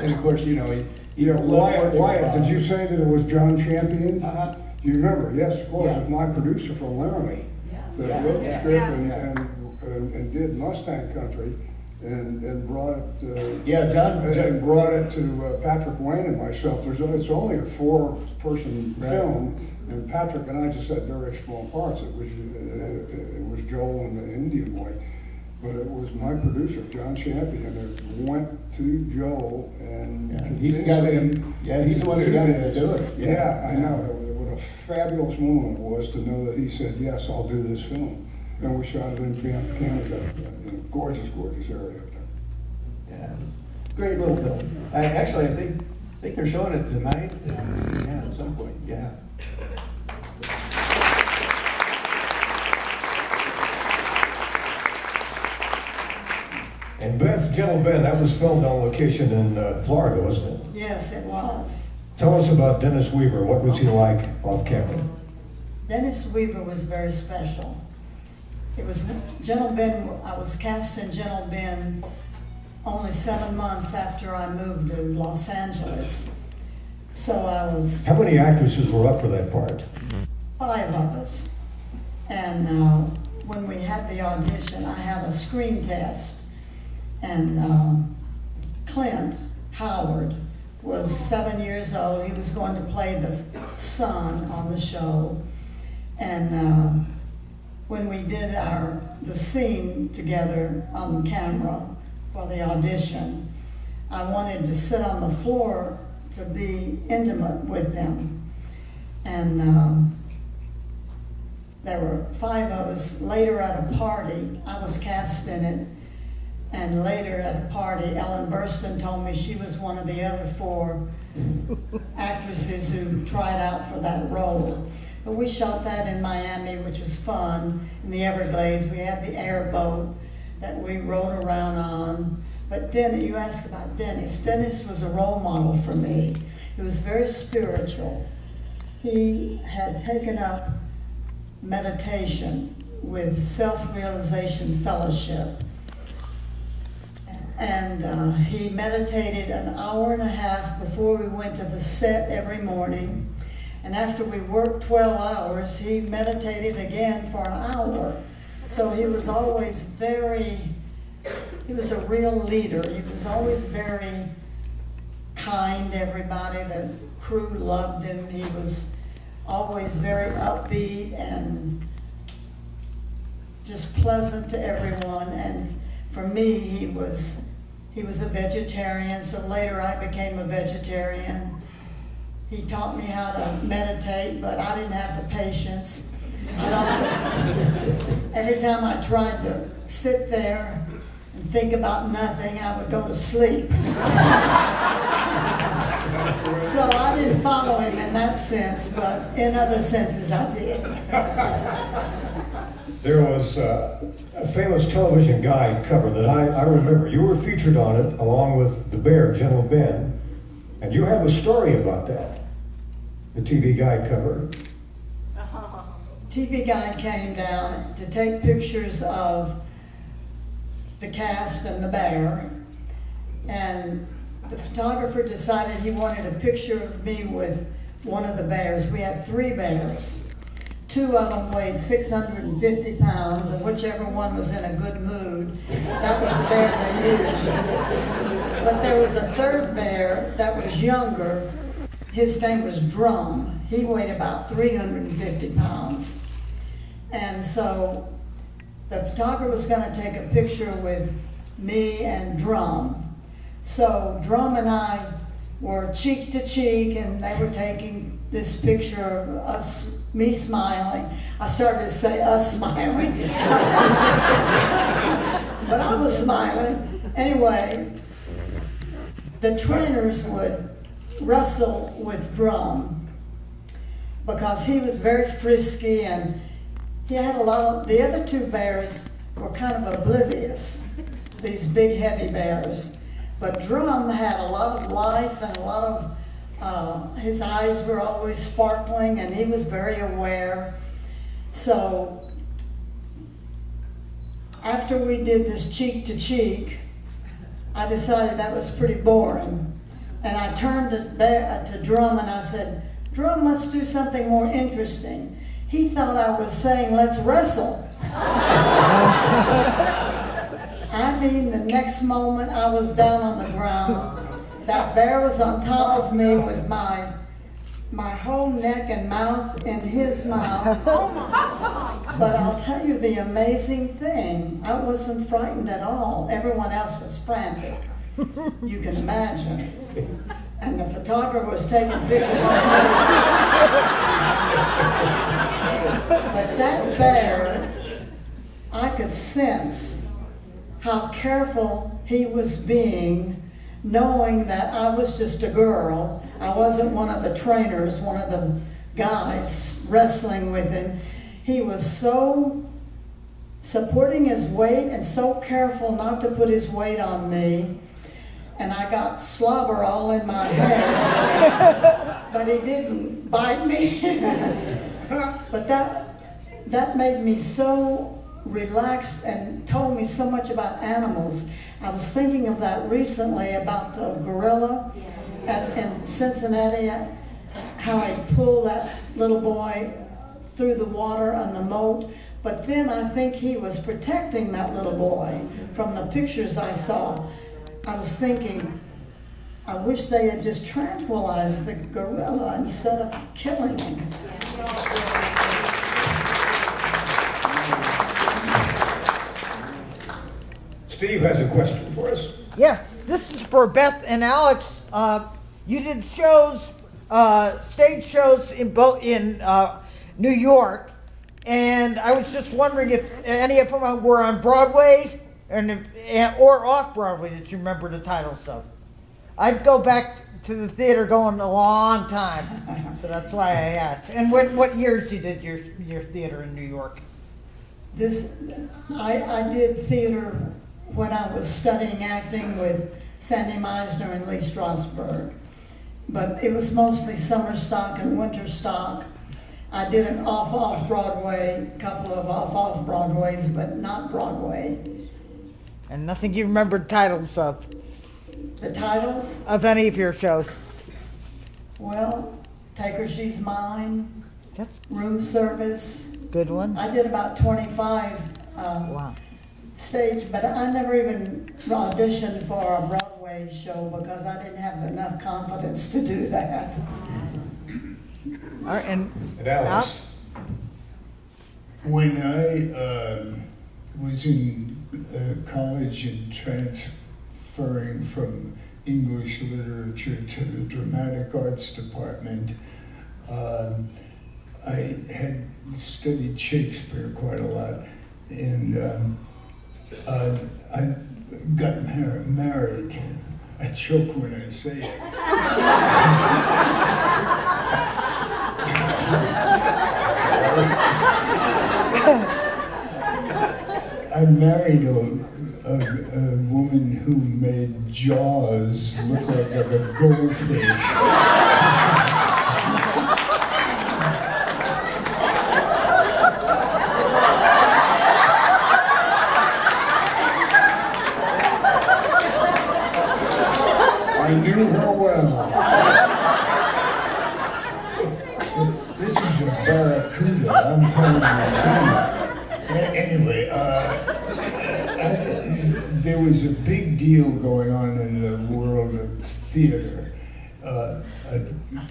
And of course, you know, Wyatt, did you say that it was John Champion? Uh-huh. Do you remember? Yes, of course. Yeah. It was my producer from Laramie that wrote the script and did Mustang Country and brought it. John. And brought it to Patrick Wayne and myself. It's only a 4-person film, and Patrick and I just had very small parts. It was Joel and the Indian boy. But it was my producer, John Champion, that went to Joel and he's got him. Yeah, he's the one who got him to do it. Yeah, I know. What a fabulous moment it was to know that he said, "Yes, I'll do this film." And we shot it in Canada, gorgeous, gorgeous area up there. Yeah, it was a great little film. I think they're showing it tonight. Yeah, at some point. Yeah. And Beth, Gentle Ben, that was filmed on location in Florida, wasn't it? Yes, it was. Tell us about Dennis Weaver. What was he like off camera? Dennis Weaver was very special. It was Gentle Ben. I was cast in Gentle Ben only 7 months after I moved to Los Angeles. So I was. How many actresses were up for that part? 5 of us. And when we had the audition, I had a screen test. And Clint Howard was 7 years old. He was going to play the son on the show. And when we did the scene together on camera for the audition, I wanted to sit on the floor to be intimate with them. And there were 5 of us. Later at a party, I was cast in it. And later at a party, Ellen Burstyn told me she was one of the other 4 actresses who tried out for that role. But we shot that in Miami, which was fun, in the Everglades. We had the airboat that we rode around on. But you asked about Dennis. Dennis was a role model for me. He was very spiritual. He had taken up meditation with Self-Realization Fellowship. And he meditated an hour and a half before we went to the set every morning. And after we worked 12 hours, he meditated again for an hour. So he was always he was a real leader. He was always very kind to everybody. The crew loved him. He was always very upbeat, and just pleasant to everyone. And for me, he was a vegetarian, so later I became a vegetarian. He taught me how to meditate, but I didn't have the patience. Every time I tried to sit there and think about nothing, I would go to sleep. So I didn't follow him in that sense, but in other senses I did. There was a famous television guide cover that I remember. You were featured on it along with the bear, Gentle Ben, and you have a story about that, the TV guide cover. TV guide came down to take pictures of the cast and the bear, and the photographer decided he wanted a picture of me with one of the bears. We had 3 bears. 2 of them weighed 650 pounds, and whichever one was in a good mood, that was the bear they used. But there was a 3rd bear that was younger. His name was Drum. He weighed about 350 pounds. And so the photographer was going to take a picture with me and Drum. So Drum and I were cheek to cheek, and they were taking this picture of us, me smiling. I started to say us smiling. But I was smiling. Anyway, the trainers would wrestle with Drum because he was very frisky, and he had a lot of, the other 2 bears were kind of oblivious, these big heavy bears. But Drum had a lot of life and a lot of, his eyes were always sparkling, and he was very aware. So after we did this cheek to cheek, I decided that was pretty boring. And I turned to Drum and I said, Drum, let's do something more interesting. He thought I was saying, let's wrestle. I mean, the next moment I was down on the ground. That bear was on top of me with my whole neck and mouth in his mouth. But I'll tell you the amazing thing, I wasn't frightened at all. Everyone else was frantic. You can imagine. And the photographer was taking pictures of me. But that bear, I could sense how careful he was being, knowing that I was just a girl. I wasn't one of the trainers, one of the guys wrestling with him. He was so supporting his weight and so careful not to put his weight on me. And I got slobber all in my hair, but he didn't bite me. But that made me so relaxed and told me so much about animals. I was thinking of that recently about the gorilla in Cincinnati, how he pulled that little boy through the water on the moat. But then I think he was protecting that little boy from the pictures I saw. I was thinking, I wish they had just tranquilized the gorilla instead of killing him. Steve has a question for us. Yes, this is for Beth and Alex. You did shows, stage shows in New York, and I was just wondering if any of them were on Broadway or off Broadway that you remember the titles of. I'd go back to the theater going a long time, so that's why I asked. And what years you did your theater in New York? I did theater when I was studying acting with Sandy Meisner and Lee Strasberg. But it was mostly summer stock and winter stock. I did an off Broadway, a couple of off Broadways, but not Broadway. And nothing you remember titles of? The titles? Of any of your shows? Well, Take Her, She's Mine, Yep. Room Service. Good one. I did about 25 Wow. stage, but I never even auditioned for a Broadway show because I didn't have enough confidence to do that. All right, and And Alex, When I was in college and transferring from English literature to the dramatic arts department. I had studied Shakespeare quite a lot, and I got married. I choke when I say it. I married a woman who made Jaws look like a goldfish. I knew her well. This is a barracuda, I'm telling you. Anyway, there was a big deal going on in the world of theater. A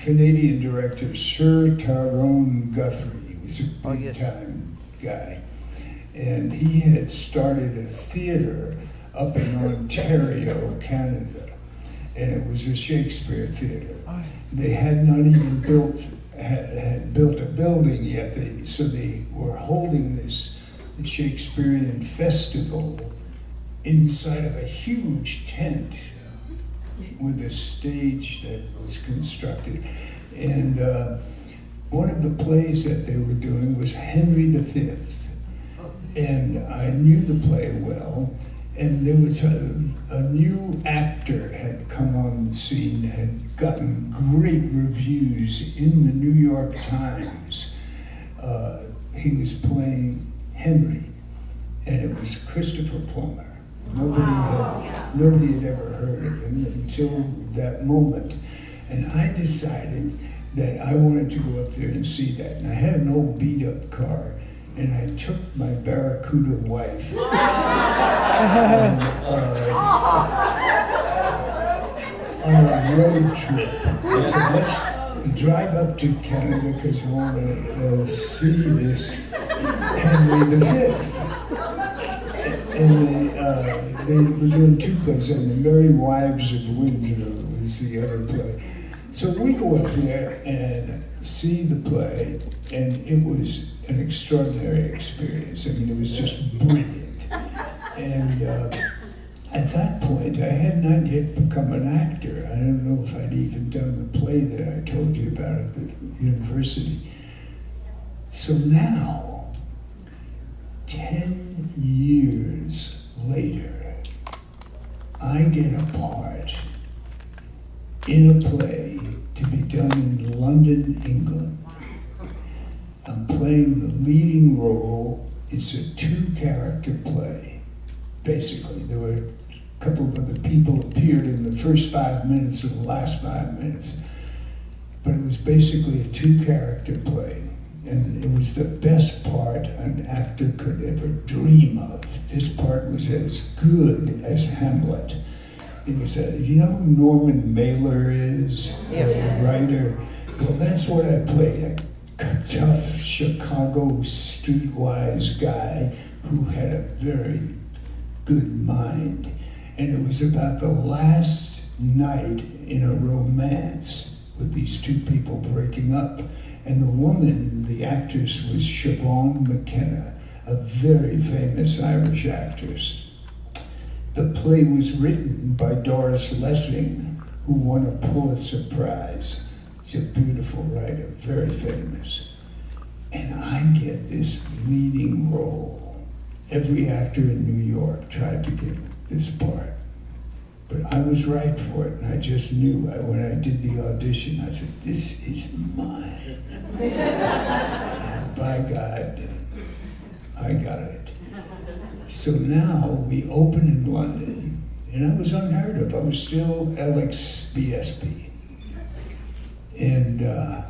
Canadian director, Sir Tyrone Guthrie, was a big-time guy. And he had started a theater up in Ontario, Canada. And it was a Shakespeare theater. They had not even had built a building yet. So they were holding this Shakespearean festival inside of a huge tent with a stage that was constructed. And one of the plays that they were doing was Henry V. And I knew the play well. And there was a new actor had come on the scene, had gotten great reviews in the New York Times. He was playing Henry, and it was Christopher Plummer. Nobody had ever heard of him until that moment. And I decided that I wanted to go up there and see that. And I had an old beat-up car. And I took my barracuda wife and, on a road trip. I said, let's drive up to Canada because I want to see this Henry V. And they were doing two plays, and The Merry Wives of Windsor was the other play. So we go up there and see the play, and it was an extraordinary experience. I mean, it was just brilliant. And at that point, I had not yet become an actor. I don't know if I'd even done the play that I told you about at the university. So now, 10 years later, I get a part in a play to be done in London, England. I'm playing the leading role. It's a 2-character play, basically. There were a couple of other people appeared in the first 5 minutes or the last 5 minutes. But it was basically a 2-character play. And it was the best part an actor could ever dream of. This part was as good as Hamlet. It was you know who Norman Mailer is? A writer. Well, that's what I played. A tough Chicago streetwise guy who had a very good mind. And it was about the last night in a romance with these two people breaking up. And the woman, the actress, was Siobhan McCrea, a very famous Irish actress. The play was written by Doris Lessing, who won a Pulitzer Prize. She's a beautiful writer, very famous. And I get this leading role. Every actor in New York tried to get this part. But I was right for it, and I just knew. When I did the audition, I said, this is mine. And by God, I got it. So now we open in London, and I was unheard of. I was still Alex BSB. And the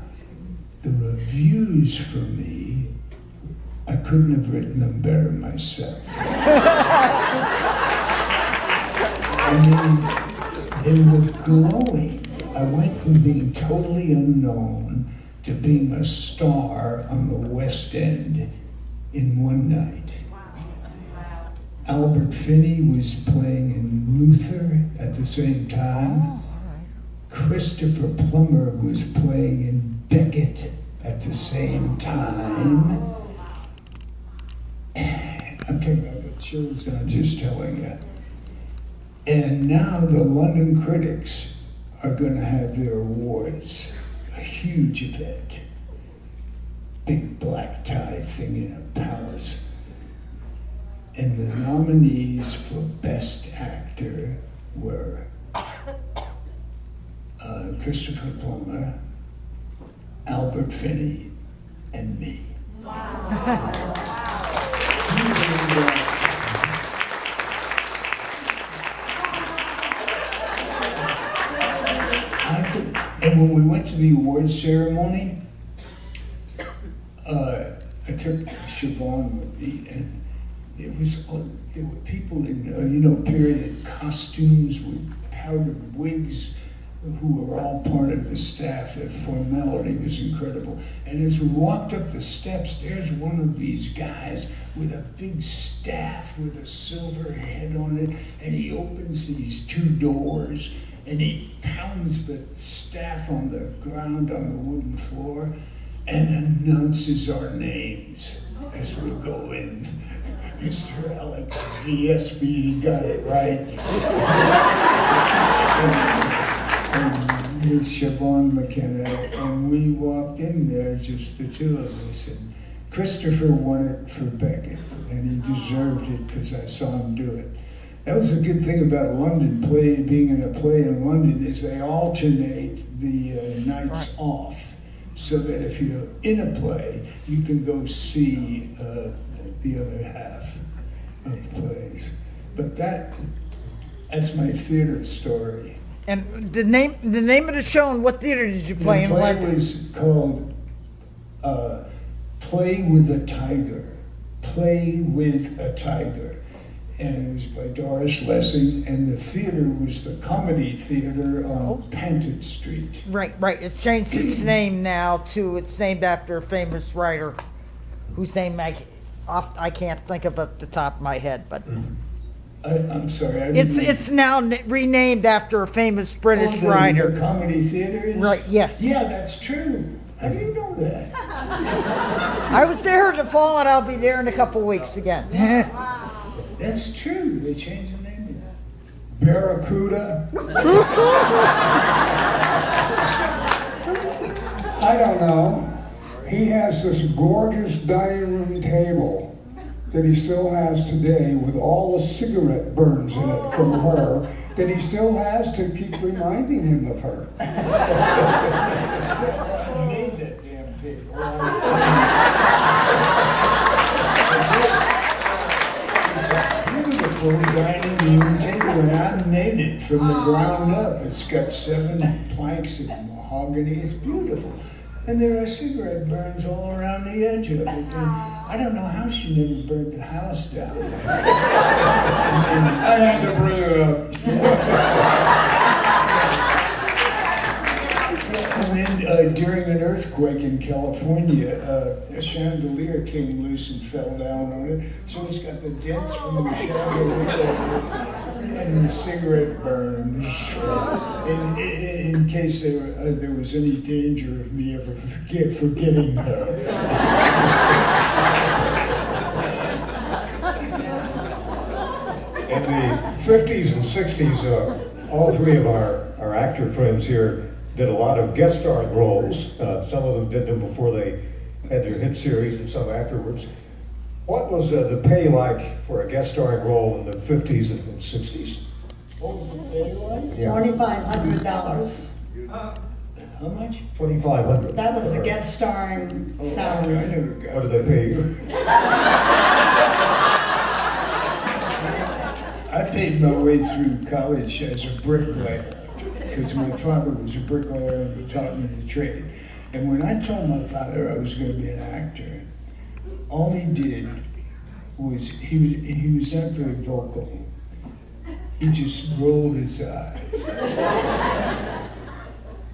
reviews for me, I couldn't have written them better myself. I mean, they were glowing. I went from being totally unknown to being a star on the West End in one night. Albert Finney was playing in Luther at the same time. Christopher Plummer was playing in Beckett at the same time. I'm talking about chills, I'm just telling you. And now the London Critics are going to have their awards, a huge event. Big black tie thing in a palace. And the nominees for Best Actor were Christopher Plummer, Albert Finney, and me. And when we went to the awards ceremony, I took Siobhan with me, and there were people in period costumes with powdered wigs who were all part of the staff. Their formality was incredible. And as we walked up the steps, there's one of these guys with a big staff with a silver head on it, and he opens these two doors, and he pounds the staff on the ground on the wooden floor and announces our names as we go in. Mr. Alex VSB, he got it right. And Miss Siobhan McKenna, and we walked in there, just the two of us, and Christopher won it for Beckett, and he deserved it because I saw him do it. That was a good thing about London being in a play in London, is they alternate the nights off, so that if you're in a play, you can go see the other half of plays. But that's my theater story. And the name of the show, and what theater did you play in London? The play was called Play with a Tiger. Play with a Tiger. And it was by Doris Lessing, and the theater was the Comedy Theater on Panton Street. Right. It's changed its name now it's named after a famous writer whose name I can't think of at the top of my head, but I'm sorry. it's now renamed after a famous British writer. The Comedy Theater is? Right. Yes. Yeah, that's true. How do you know that? I was there in the fall, and I'll be there in a couple weeks again. That's true. They changed the name. Barracuda. I don't know. He has this gorgeous dining room table that he still has today with all the cigarette burns in it from her that he still has to keep reminding him of her. I made that damn table. It's a beautiful dining room table, and I made it from the ground up. It's got 7 planks of mahogany. It's beautiful. And there are cigarette burns all around the edge of it. And I don't know how she never burned the house down. I had to bring her up. And then during an earthquake in California, a chandelier came loose and fell down on it. So it's got the dents from the chandelier and the cigarette burns. In case there was any danger of me ever forgetting her. In the 50s and 60s, all three of our actor friends here did a lot of guest starring roles. Some of them did them before they had their hit series, and some afterwards. What was the pay like for a guest starring role in the 50s and 60s? What was the pay like? Yeah. $2,500. How much? $2,500. That was the guest starring I salary. never got What did they pay you? I paid my way through college as a bricklayer because my father was a bricklayer and he taught me the trade. And when I told my father I was going to be an actor, all he did was, he was not very vocal. He just rolled his eyes.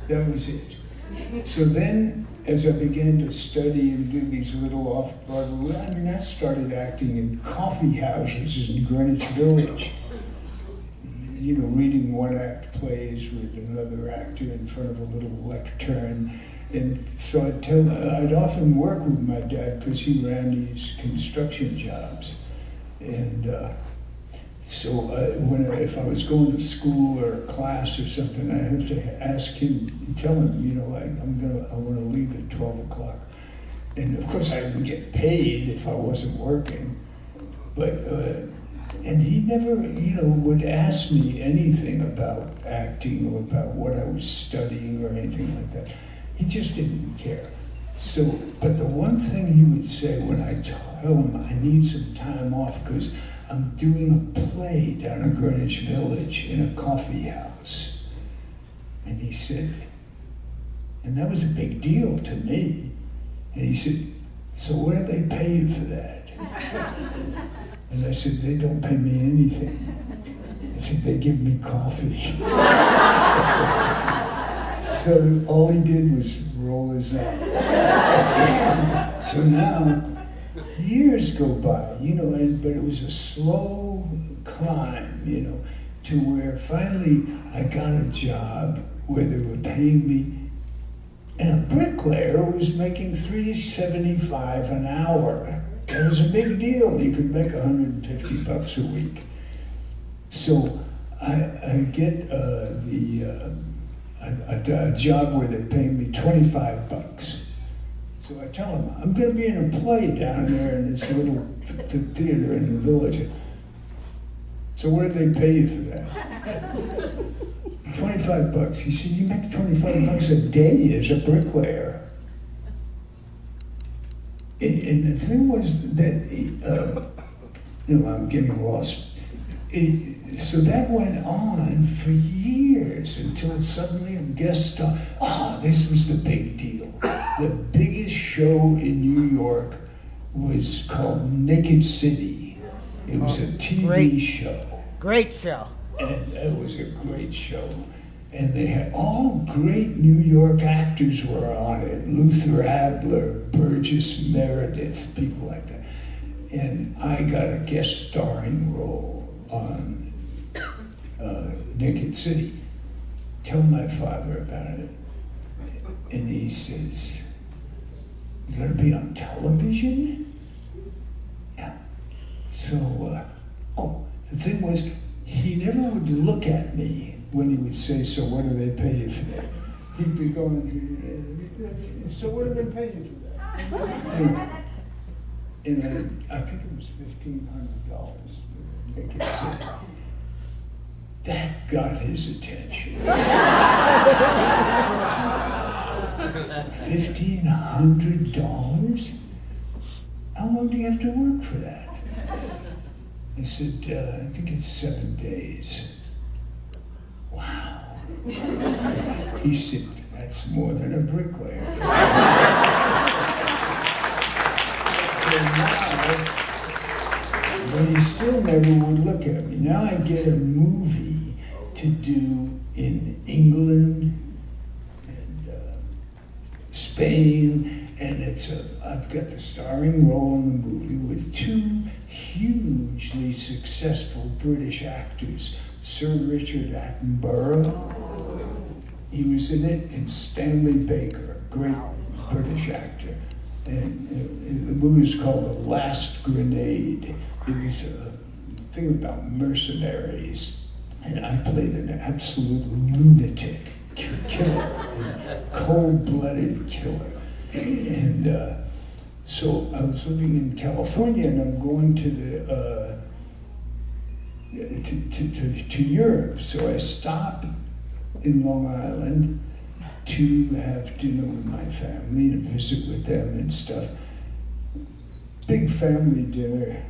That was it. So then, as I began to study and do these little off-Broadway, I mean, I started acting in coffee houses in Greenwich Village. You know, reading one-act plays with another actor in front of a little lectern. And so I'd often work with my dad because he ran these construction jobs. And so if I was going to school or a class or something, I have to ask him, tell him, you know, I want to leave at 12 o'clock. And of course I didn't get paid if I wasn't working, but, and he never, you know, would ask me anything about acting or about what I was studying or anything like that. He just didn't care. So, but the one thing he would say when I tell him I need some time off because I'm doing a play down in Greenwich Village in a coffee house. And he said, and that was a big deal to me. And he said, so what do they pay you for that? And I said, they don't pay me anything. I said, they give me coffee. So all he did was roll his eyes. So now, years go by, you know, but it was a slow climb, you know, to where finally I got a job where they were paying me, and a bricklayer was making $3.75 an hour. It was a big deal. You could make $150 a week. So I get a job where they're paying me $25. So I tell him, I'm going to be in a play down there in this little theater in the village. So what did they pay you for that? $25. He said, you make $25 a day as a bricklayer. And the thing was that, you know, I'm getting lost. So that went on for years until suddenly a guest star. This was the big deal. The biggest show in New York was called Naked City. It was a TV show. Great show. And it was a great show. And they had all great New York actors were on it. Luther Adler, Burgess Meredith, people like that. And I got a guest starring role on Naked City. Tell my father about it. And he says, you're gonna be on television? Yeah. So, the thing was, he never would look at me when he would say, so what do they pay you for that? He'd be going, so what do they pay you for that? And I think it was $1,500 for Naked City. That got his attention. $1,500? How long do you have to work for that? I said, I think it's 7 days. Wow. He said, that's more than a bricklayer. So now, but he still never would look at me. Now I get a movie to do in England and Spain, and I've got the starring role in the movie with two hugely successful British actors, Sir Richard Attenborough, he was in it, and Stanley Baker, a great British actor. And the movie was called The Last Grenade. It was a thing about mercenaries, and I played an absolute lunatic killer, cold-blooded killer. And so I was living in California, and I'm going to the to Europe. So I stopped in Long Island to have dinner with my family and visit with them and stuff. Big family dinner,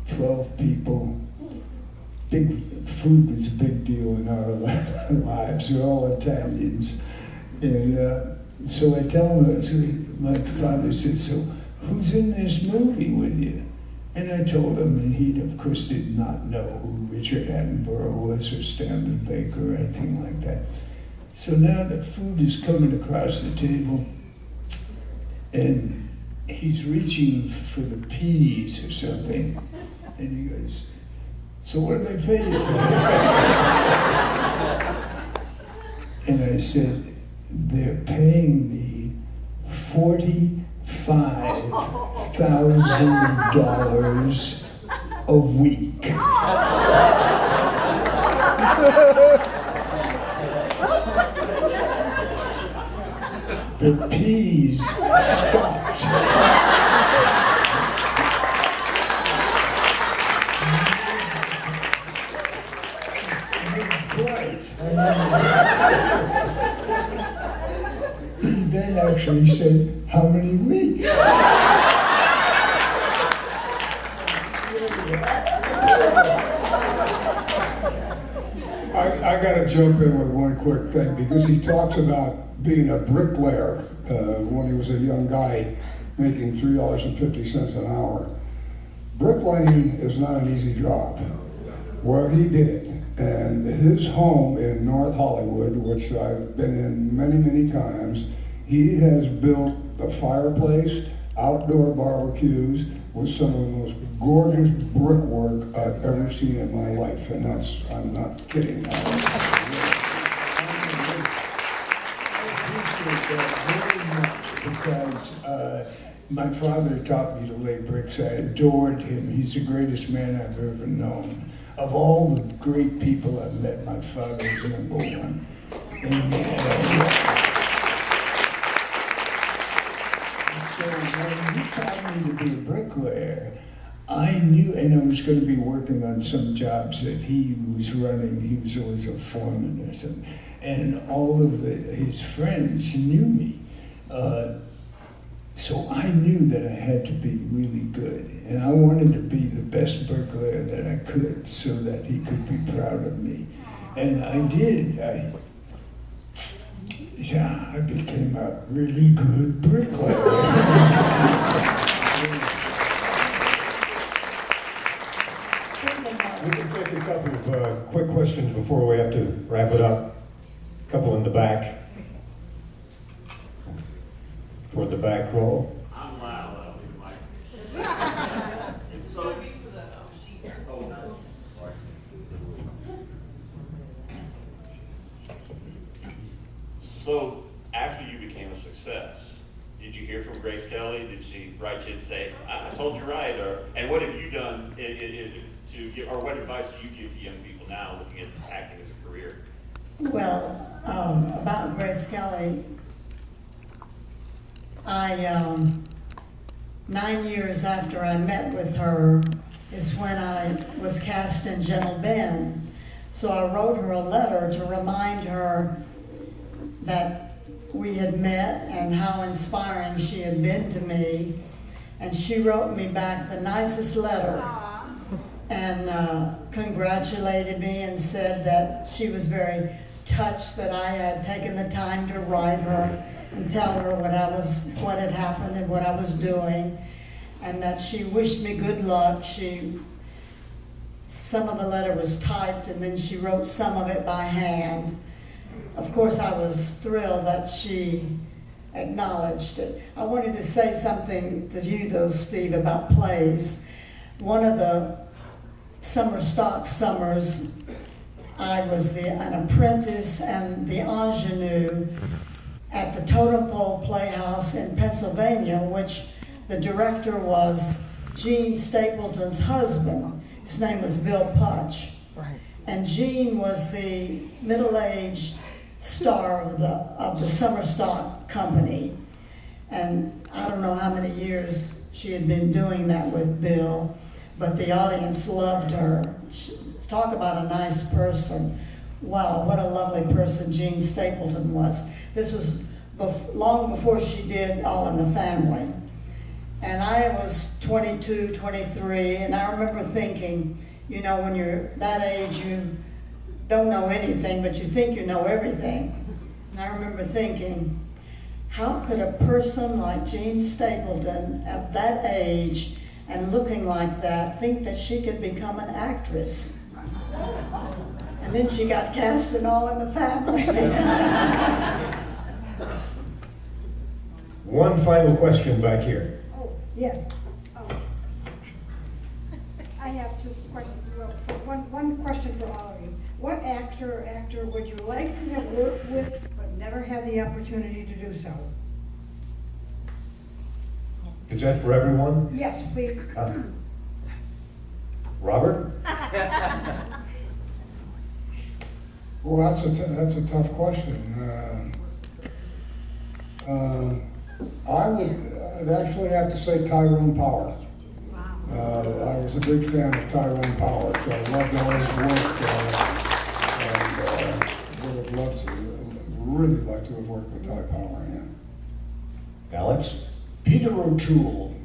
12 people. Big food was a big deal in our lives. We're all Italians. And so I tell them, so my father said, so who's in this movie with you? And I told him, and he, of course, did not know who Richard Attenborough was or Stanley Baker or anything like that. So now the food is coming across the table, and he's reaching for the peas or something, and he goes, "So what do they pay you for?" And I said, "They're paying me $45,000 a week." The peas stopped. Mid-flight. He then actually said, "How many weeks?" I gotta jump in with one quick thing, because he talks about being a bricklayer when he was a young guy making $3.50 an hour. Bricklaying is not an easy job. Well, he did it. And his home in North Hollywood, which I've been in many, many times, he has built the fireplace, outdoor barbecues with some of the most gorgeous brickwork I've ever seen in my life. And that's, I'm not kidding. I appreciate that very much, because my father taught me to lay bricks. I adored him. He's the greatest man I've ever known. Of all the great people I've met, my father is number one. And so when he taught me to be a bricklayer, I knew, and I was going to be working on some jobs that he was running. He was always a foreman or something. And all of his friends knew me. So I knew that I had to be really good. And I wanted to be the best bricklayer that I could so that he could be proud of me. And I did. I became a really good bricklayer. We can take a couple of quick questions before we have to wrap it up. A couple in the back. Toward the back row. I'm loud, I'll be the mic. So, after you became a success, did you hear from Grace Kelly? Did she write you and say, "I told you right," and what have you done to give, or what advice do you give to young people now looking at acting as a career? Well, about Grace Kelly, 9 years after I met with her is when I was cast in Gentle Ben. So I wrote her a letter to remind her that we had met and how inspiring she had been to me. And she wrote me back the nicest letter and congratulated me and said that she was very touched that I had taken the time to write her and tell her what had happened and what I was doing, and that she wished me good luck. Some of the letter was typed, and then she wrote some of it by hand. Of course, I was thrilled that she acknowledged it. I wanted to say something to you, though, Steve, about plays. One of the summer stock summers, I was an apprentice and the ingenue at the Totem Pole Playhouse in Pennsylvania, which the director was Gene Stapleton's husband. His name was Bill Putch. Right. And Gene was the middle-aged star of the summer stock company. And I don't know how many years she had been doing that with Bill, but the audience loved her. Talk about a nice person. Wow, what a lovely person Gene Stapleton was. This was long before she did All in the Family. And I was 22, 23, and I remember thinking, you know, when you're that age, you don't know anything, but you think you know everything. And I remember thinking, how could a person like Gene Stapleton at that age and looking like that think that she could become an actress? And then she got cast in All in the Family. one final question back here. Oh, yes. Oh. I have two questions. Well, one question for all of you. What actor or actor would you like to have worked with but never had the opportunity to do so? Is that for everyone? Yes, please. Robert? Well, that's a tough question. I'd actually have to say Tyrone Power. I was a big fan of Tyrone Power, so I loved all his work, and would have loved to, really liked to have worked with Ty Power, yeah. Alex? Peter O'Toole.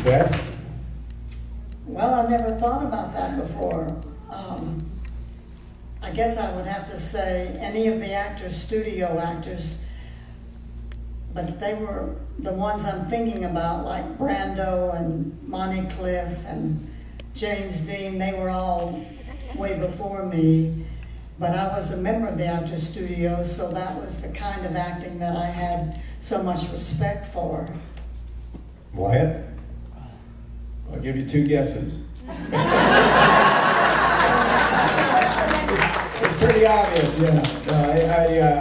Beth? Well, I never thought about that before. I guess I would have to say any of the actors, studio actors, but they were the ones I'm thinking about, like Brando and Monty Cliff and James Dean. They were all way before me, but I was a member of the Actors Studio, so that was the kind of acting that I had so much respect for. Wyatt? I'll give you two guesses. It's pretty obvious, yeah.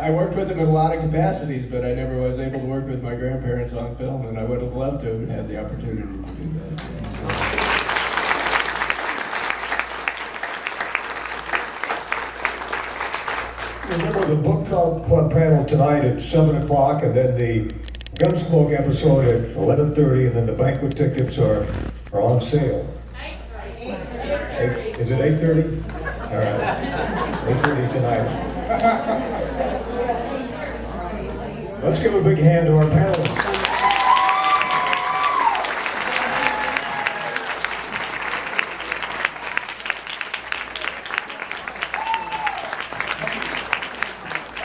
I worked with him in a lot of capacities, but I never was able to work with my grandparents on film, and I would have loved to have had the opportunity to do that. Remember the book club panel tonight at 7 o'clock, and then the Gunsmoke episode at 11:30, and then the banquet tickets are on sale. 8:30. Is it 8:30? All right. 8:30 tonight. Let's give a big hand to our panelists.